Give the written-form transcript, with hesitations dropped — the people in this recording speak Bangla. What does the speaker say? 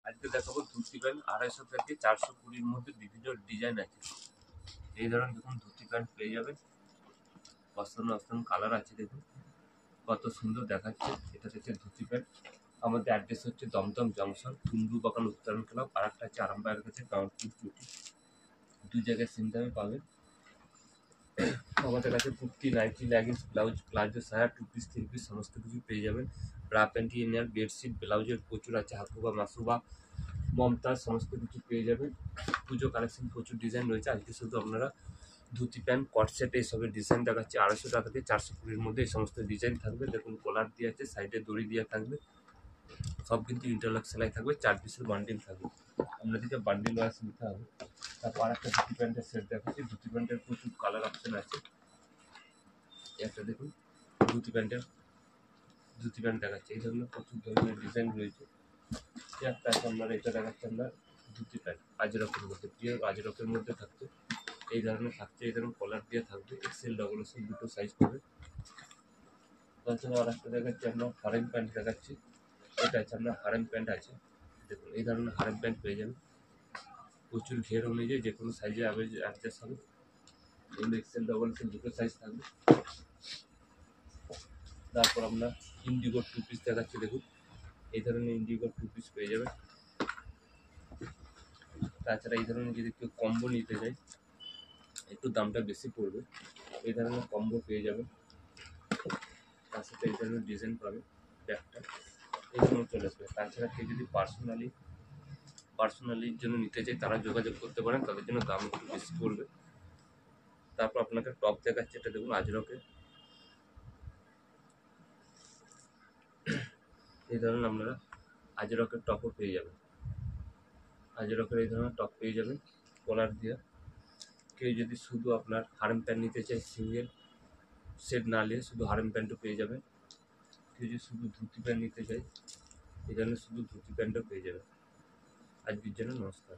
আজকে দেখাবো ধুতি প্যান্ট 250 থেকে 420-র মধ্যে বিভিন্ন ডিজাইন আছে। এই ধরনের দেখুন ধুতি প্যান্ট পেয়ে যাবেন, অসাধারণ অসাধারণ কালার আছে। দেখুন কত সুন্দর দেখাচ্ছে। এটা হচ্ছে ধুতি প্যান্ট। আমাদের অ্যাড্রেস হচ্ছে দমদম জংশন, কুন্ডু বাগান উত্তরণ ক্লাব, আর একটা হচ্ছে আরামবাগের কাছে কাউন্টফুল চুটি। দুই জায়গায় সিম দামে পাবেন। আমাদের কাছে kurti, nightie, leggings, blouse, palazzo, সায়া, টু পিস, থ্রি পিস সমস্ত কিছু পেয়ে যাবেন। ব্রা প্যান্টি, ইনার, বেডশিট, ব্লাউজের প্রচুর আছে। হাকুবা, মাসুবা, মমতাজ সমস্ত কিছু পেয়ে যাবেন। পুজো কালেকশন প্রচুর ডিজাইন রয়েছে। আজকে শুধু আপনারা ধুতি প্যান্ট, কট সেট এইসবের ডিজাইন দেখাচ্ছে। 250 টাকা থেকে 420-র মধ্যে এই সমস্ত ডিজাইন থাকবে। দেখুন কলার দিয়ে আছে, সাইডে দড়ি দিয়ে থাকবে, সব কিন্তু ইন্টারলক সেলাই থাকবে। 4 পিসের বান্ডিল থাকবে, আপনাদেরকে বান্ডিল ওয়াইজ নিতে হবে। তারপর একটা ধুতি প্যান্টের সেট দেখাচ্ছি। ধুতি প্যান্টের প্রচুর কালার অপশন আছে। একটা দেখুন ধুতি প্যান্ট দেখাচ্ছে। এই ধরনের প্রচুর ধরনের ডিজাইন রয়েছে। একটা আছে আপনার, এটা দেখাচ্ছে আপনার ধুতি প্যান্ট আজরকের মধ্যে, পিওর আজরকের মধ্যে থাকছে। এই ধরনের থাকছে, এই ধরনের কলার দিয়ে থাকবে। এক্সেল, ডবল এক্সেল দুটো সাইজ পাবে। তাছাড়া আর একটা দেখাচ্ছি আপনার হারেম প্যান্ট দেখাচ্ছি। এটা আছে আপনার হারেম প্যান্ট আছে। দেখুন এই ধরনের হারেম প্যান্ট পেয়ে যাবেন। প্রচুর ঘের অনুযায়ী যে কোনো সাইজে অ্যাডজাস্ট হবে। এগুলো এক্সেল, ডবল এক্সেল দুটো সাইজ থাকবে। তারপর আমরা ইন্ডিগোর টু পিস দেখাচ্ছি। দেখুন এই ধরনের ইন্ডিগোর টু পিস পেয়ে যাবেন। তাছাড়া এই ধরনের যদি কেউ কম্বো নিতে চায়, একটু দামটা বেশি পড়বে, এই ধরনের কম্বো পেয়ে যাবেন। তার সাথে এই ধরনের ডিজাইন পাবে, ব্যাগটা এই জন্য চলে আসবে। তাছাড়া কেউ যদি পার্সোনালির জন্য নিতে চায়, তারা যোগাযোগ করতে পারেন, তাদের জন্য দাম একটু বেশি পড়বে। তারপর আপনাকে টপ দেখাচ্ছে। এটা দেখুন আজরকের, এই ধরনের আপনারা আজরকের টপও পেয়ে যাবেন। আজরকের এই ধরনের টপ পেয়ে যাবেন কলার দিয়ে। কেউ যদি শুধু আপনার হারেম প্যান্ট নিতে চায়, সিঙ্গেল সেট না নিয়ে শুধু হারেম প্যান্টও পেয়ে যাবেন। কেউ যদি শুধু ধুতি প্যান্ট নিতে চায়, এই ধরনের শুধু ধুতি প্যান্টও পেয়ে যাবেন। আজকের জন্য নমস্কার।